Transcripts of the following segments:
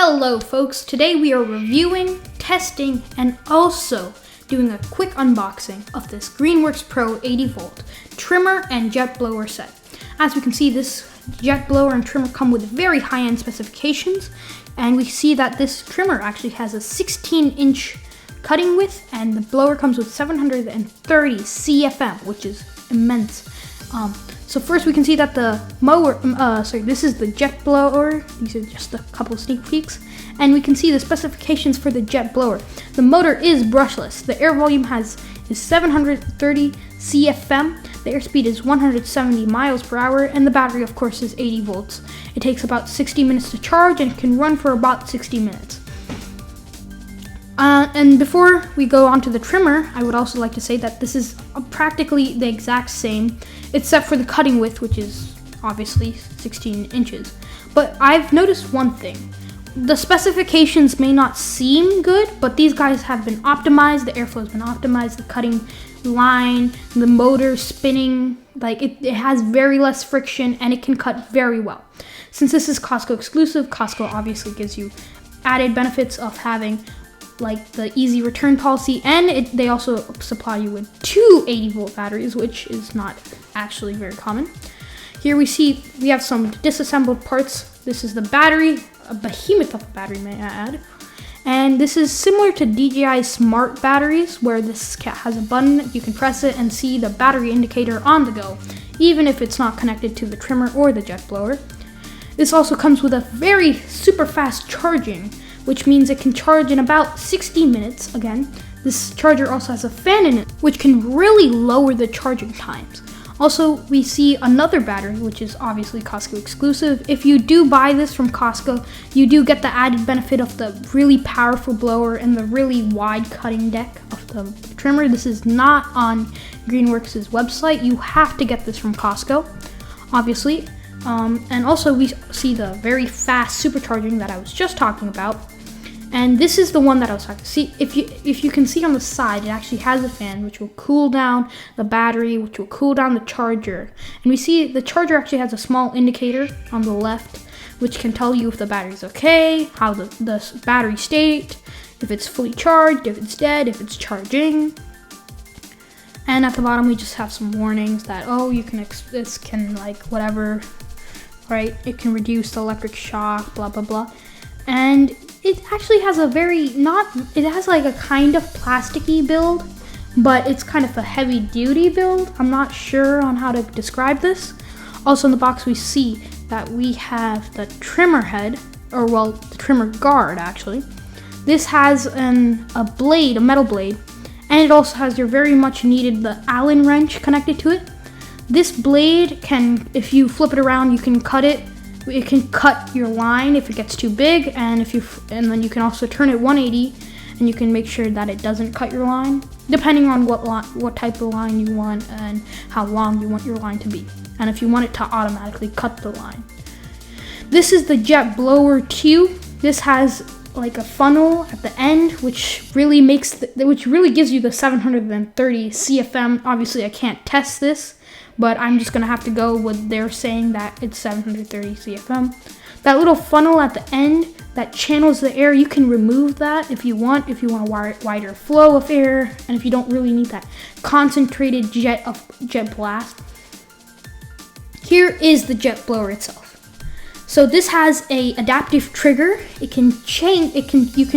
Hello folks, today we are reviewing, testing, and also doing a quick unboxing of this Greenworks Pro 80V trimmer and jet blower set. As we can see, this jet blower and trimmer come with very high-end specifications, and we see that this trimmer actually has a 16-inch cutting width, and the blower comes with 730 Cfm, which is immense. So first we can see that the this is the jet blower. These are just a couple of sneak peeks. And we can see the specifications for the jet blower. The motor is brushless. The air volume is 730 CFM. The airspeed is 170 miles per hour, and the battery, of course, is 80 volts. It takes about 60 minutes to charge and can run for about 60 minutes. And before we go on to the trimmer, I would also like to say that this is practically the exact same, except for the cutting width, which is obviously 16 inches. But I've noticed one thing. The specifications may not seem good, but these guys have been optimized. The airflow has been optimized, the cutting line, the motor spinning, like it has very less friction and it can cut very well. Since this is Costco exclusive, Costco obviously gives you added benefits of having like the easy return policy, and they also supply you with two 80-volt batteries, which is not actually very common. Here we have some disassembled parts. This is the battery, a behemoth of a battery, may I add. And this is similar to DJI smart batteries, where this has a button, you can press it and see the battery indicator on the go, even if it's not connected to the trimmer or the jet blower. This also comes with a very super fast charging, which means it can charge in about 60 minutes. Again, this charger also has a fan in it, which can really lower the charging times. Also, we see another battery, which is obviously Costco exclusive. If you do buy this from Costco, you do get the added benefit of the really powerful blower and the really wide cutting deck of the trimmer. This is not on Greenworks' website. You have to get this from Costco, obviously. And also we see the very fast supercharging that I was just talking about. And this is the one that I was talking about. See, if you can see on the side, it actually has a fan which will cool down the battery, which will cool down the charger. And we see the charger actually has a small indicator on the left, which can tell you if the battery's okay, how the battery state, if it's fully charged, if it's dead, if it's charging. And at the bottom, we just have some warnings that, oh, this can like whatever, right? It can reduce the electric shock, blah, blah, blah. And it actually has it has like a kind of plasticky build, but it's kind of a heavy duty build. I'm not sure on how to describe this. Also in the box, we see that we have the trimmer head, or well, the trimmer guard actually. This has a metal blade, and it also has your very much needed the Allen wrench connected to it. This blade can, if you flip it around, you can cut it. It can cut your line if it gets too big, and then you can also turn it 180, and you can make sure that it doesn't cut your line, depending on what type of line you want and how long you want your line to be, and if you want it to automatically cut the line. This is the jet blower 2. This has like a funnel at the end, which really gives you the 730 CFM. Obviously, I can't test this, but I'm just gonna have to go with they're saying that it's 730 CFM. That little funnel at the end that channels the air, you can remove that if you want a wider flow of air, and if you don't really need that concentrated jet blast. Here is the jet blower itself. So this has a adaptive trigger. You can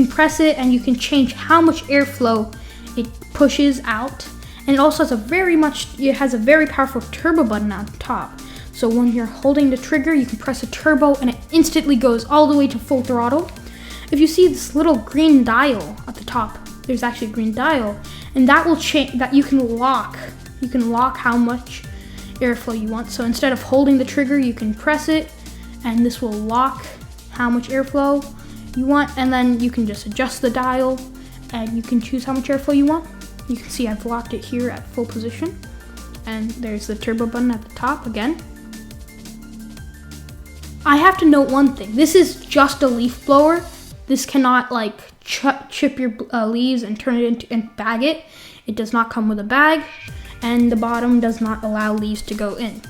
press it and you can change how much airflow it pushes out. And it also has a very powerful turbo button on top. So when you're holding the trigger, you can press a turbo and it instantly goes all the way to full throttle. If you see this little green dial at the top, there's actually a green dial, and that will change, that you can lock how much airflow you want. So instead of holding the trigger, you can press it, and this will lock how much airflow you want, and then you can just adjust the dial and you can choose how much airflow you want. You can see I've locked it here at full position, and there's the turbo button at the top again. I have to note one thing. This is just a leaf blower. This cannot like chip your leaves and turn it into and bag it. It does not come with a bag, and the bottom does not allow leaves to go in.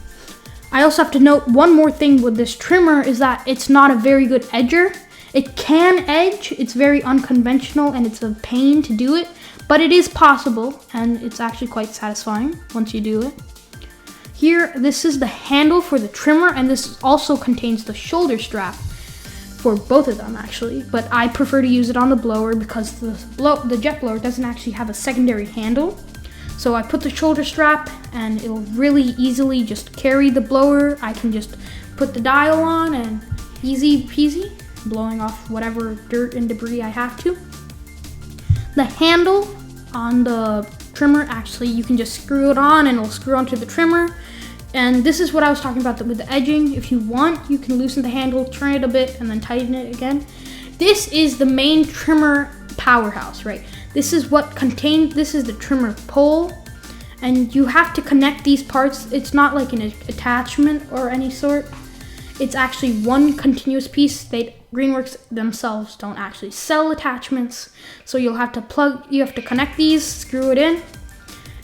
I also have to note one more thing with this trimmer is that it's not a very good edger. It can edge, it's very unconventional and it's a pain to do it, but it is possible and it's actually quite satisfying once you do it. Here, this is the handle for the trimmer, and this also contains the shoulder strap for both of them actually, but I prefer to use it on the blower because the jet blower doesn't actually have a secondary handle. So I put the shoulder strap and it'll really easily just carry the blower. I can just put the dial on and easy peasy, blowing off whatever dirt and debris I have to. The handle on the trimmer, actually, you can just screw it on and it'll screw onto the trimmer. And this is what I was talking about with the edging. If you want, you can loosen the handle, turn it a bit, and then tighten it again. This is the main trimmer powerhouse, right? This is the trimmer pole. And you have to connect these parts. It's not like an attachment or any sort. It's actually one continuous piece. Greenworks themselves don't actually sell attachments. So you have to connect these, screw it in.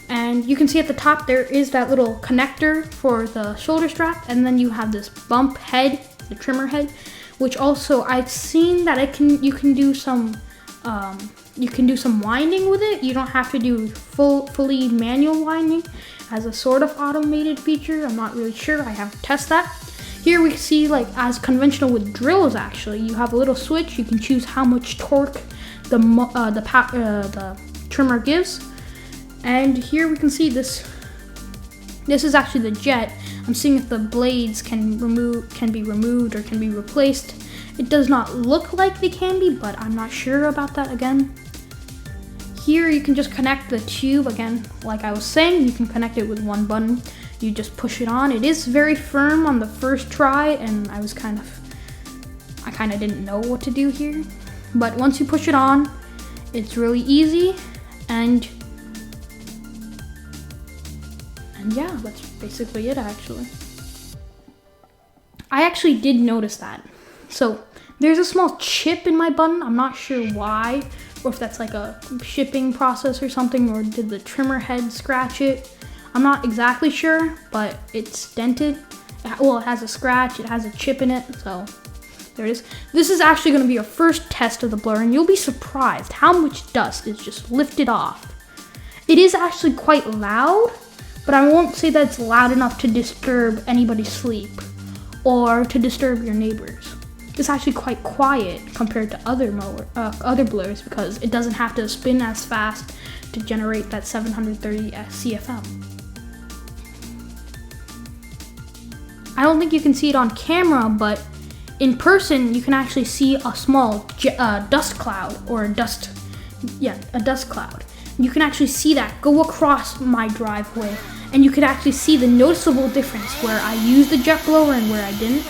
And you can see at the top there is that little connector for the shoulder strap. And then you have this bump head, the trimmer head, which also I've seen that you can do some winding with it. You don't have to do fully manual winding. It has a sort of automated feature. I'm not really sure. I have to test that. Here we see, like as conventional with drills, actually, you have a little switch. You can choose how much torque the trimmer gives. And here we can see this. This is actually the jet. I'm seeing if the blades can be removed or can be replaced. It does not look like they can be, but I'm not sure about that again. Here you can just connect the tube again. Like I was saying, you can connect it with one button. You just push it on. It is very firm on the first try, and I kind of didn't know what to do here. But once you push it on, it's really easy, and yeah, that's basically it actually. I actually did notice that. So there's a small chip in my button. I'm not sure why, or if that's like a shipping process or something, or did the trimmer head scratch it? I'm not exactly sure, but it's dented. Well, it has a scratch, it has a chip in it, so there it is. This is actually going to be our first test of the blower, and you'll be surprised how much dust is just lifted off. It is actually quite loud, but I won't say that it's loud enough to disturb anybody's sleep or to disturb your neighbors. It's actually quite quiet compared to other blowers because it doesn't have to spin as fast to generate that 730 Cfm. I don't think you can see it on camera, but in person you can actually see a small dust cloud or a dust cloud. You can actually see that go across my driveway, and you can actually see the noticeable difference where I used the jet blower and where I didn't.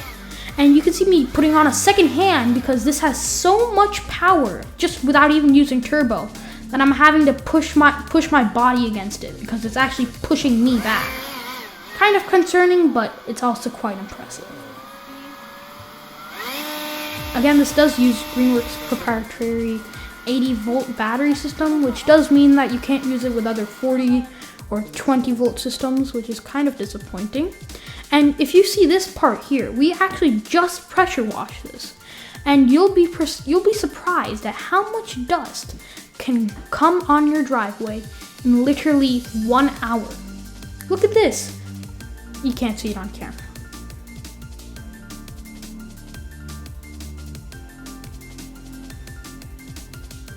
And you can see me putting on a second hand because this has so much power just without even using turbo that I'm having to push my body against it because it's actually pushing me back. Kind of concerning, but it's also quite impressive. Again, this does use Greenworks' proprietary 80-volt battery system, which does mean that you can't use it with other 40 or 20-volt systems, which is kind of disappointing. And if you see this part here, we actually just pressure wash this, and you'll be surprised at how much dust can come on your driveway in literally 1 hour. Look at this. You can't see it on camera.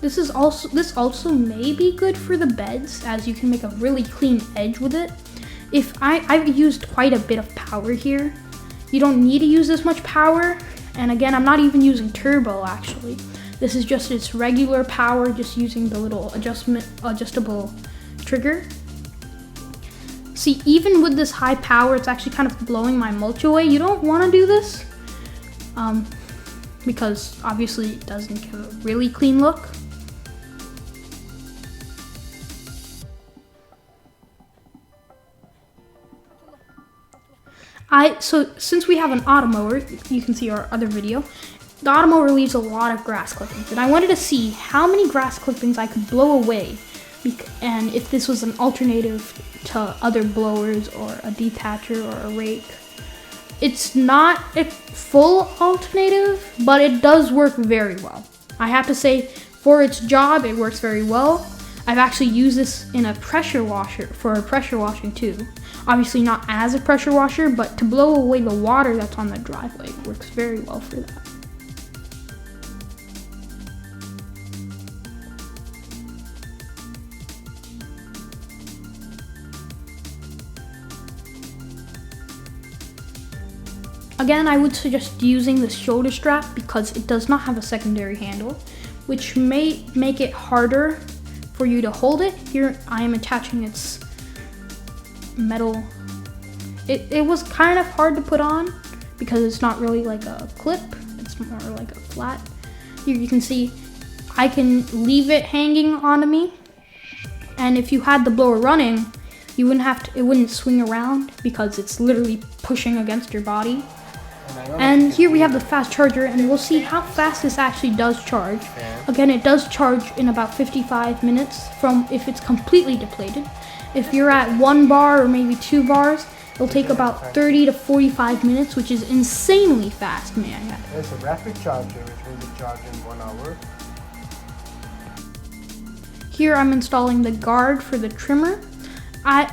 This also may be good for the beds, as you can make a really clean edge with it. I've used quite a bit of power here. You don't need to use this much power, and again, I'm not even using turbo actually. This is just its regular power, just using the little adjustable trigger. See, even with this high power, it's actually kind of blowing my mulch away. You don't want to do this, because obviously it doesn't give a really clean look. So since we have an automower, you can see our other video, the automower leaves a lot of grass clippings, and I wanted to see how many grass clippings I could blow away, and if this was an alternative to other blowers or a detacher or a rake. It's not a full alternative, but it does work very well. I have to say, for its job, it works very well. I've actually used this in a pressure washer, for pressure washing too. Obviously not as a pressure washer, but to blow away the water that's on the driveway, it works very well for that. Again, I would suggest using the shoulder strap because it does not have a secondary handle, which may make it harder for you to hold it. Here I am attaching its metal. It was kind of hard to put on because it's not really like a clip, it's more like a flat. Here you can see I can leave it hanging onto me, and if you had the blower running, you wouldn't have to, it wouldn't swing around because it's literally pushing against your body. And here we have the fast charger, and we'll see how fast this actually does charge. Again, it does charge in about 55 minutes from if it's completely depleted. If you're at 1 bar or maybe 2 bars, it'll take about 30 to 45 minutes, which is insanely fast, may I add. It's a rapid charger, which means it charges in 1 hour. Here I'm installing the guard for the trimmer.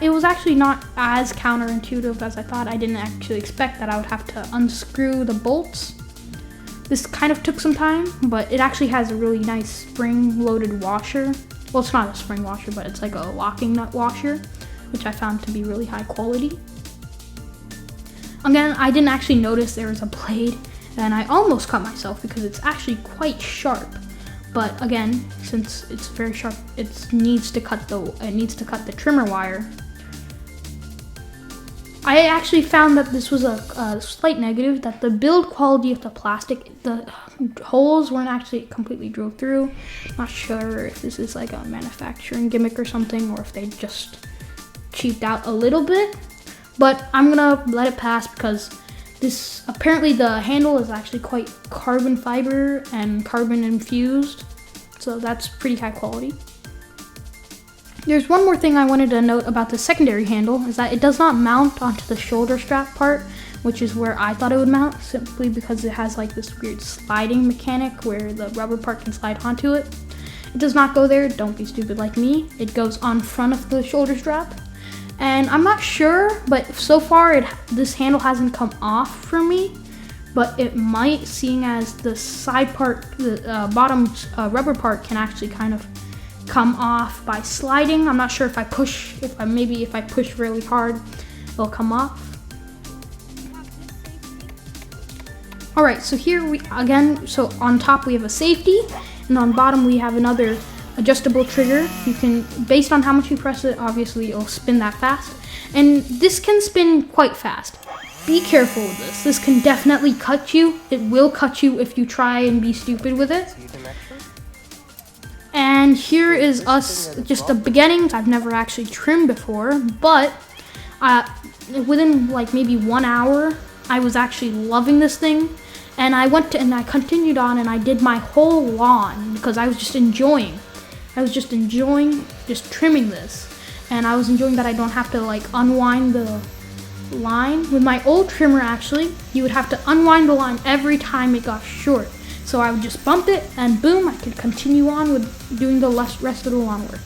It was actually not as counterintuitive as I thought. I didn't actually expect that I would have to unscrew the bolts. This kind of took some time, but it actually has a really nice spring-loaded washer. Well, it's not a spring washer, but it's like a locking nut washer, which I found to be really high quality. Again, I didn't actually notice there was a blade, and I almost cut myself because it's actually quite sharp. But again, since it's very sharp, it needs to cut the trimmer wire. I actually found that this was a slight negative, that the build quality of the plastic, the holes weren't actually completely drilled through. Not sure if this is like a manufacturing gimmick or something, or if they just cheaped out a little bit. But I'm gonna let it pass because this, apparently the handle is actually quite carbon fiber and carbon infused, so that's pretty high quality. There's one more thing I wanted to note about the secondary handle, is that it does not mount onto the shoulder strap part, which is where I thought it would mount, simply because it has like this weird sliding mechanic where the rubber part can slide onto it. It does not go there, don't be stupid like me. It goes on front of the shoulder strap. And I'm not sure, but so far this handle hasn't come off for me, but it might, seeing as the side part, the bottom rubber part can actually kind of come off by sliding. I'm not sure if I push, if I push really hard, it'll come off. All right, so here so on top we have a safety, and on bottom we have another adjustable trigger. You can, based on how much you press it, obviously it'll spin that fast. And this can spin quite fast. Be careful with this. This can definitely cut you. It will cut you if you try and be stupid with it. And here is us, just the beginnings. I've never actually trimmed before, but within like maybe 1 hour, I was actually loving this thing. And I continued on and I did my whole lawn because I was just enjoying just trimming this, and I was enjoying that I don't have to like unwind the line. With my old trimmer, actually, you would have to unwind the line every time it got short. So I would just bump it and boom, I could continue on with doing the rest of the lawn work.